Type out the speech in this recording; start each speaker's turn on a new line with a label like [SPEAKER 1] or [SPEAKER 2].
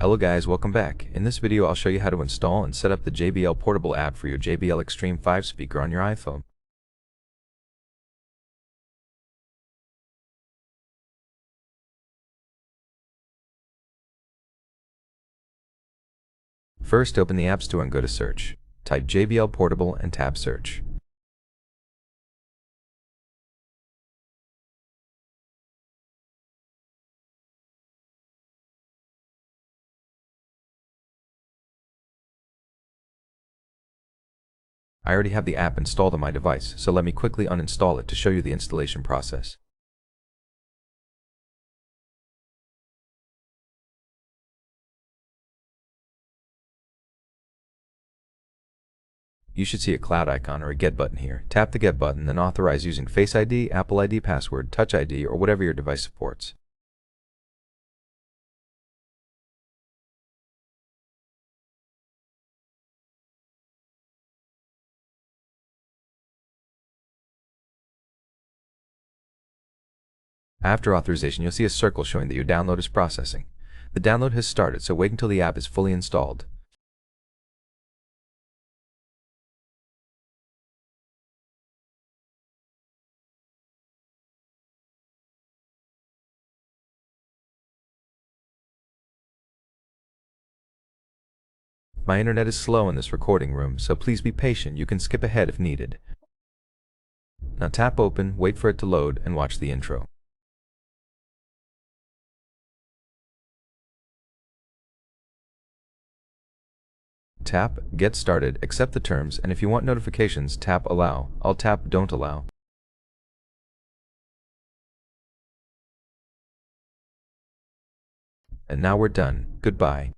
[SPEAKER 1] Hello guys, welcome back. In this video I'll show you how to install and set up the JBL portable app for your JBL Xtreme 5 speaker on your iPhone. First, open the App Store and go to Search. Type JBL Portable and tap Search. I already have the app installed on my device, so let me quickly uninstall it to show you the installation process. You should see a cloud icon or a Get button here. Tap the Get button, then authorize using Face ID, Apple ID password, Touch ID, or whatever your device supports. After authorization, you'll see a circle showing that your download is processing. The download has started, so wait until the app is fully installed. My internet is slow in this recording room, so please be patient. You can skip ahead if needed. Now tap Open, wait for it to load, and watch the intro. Tap Get Started, accept the terms, and if you want notifications, tap Allow. I'll tap Don't Allow. And now we're done. Goodbye.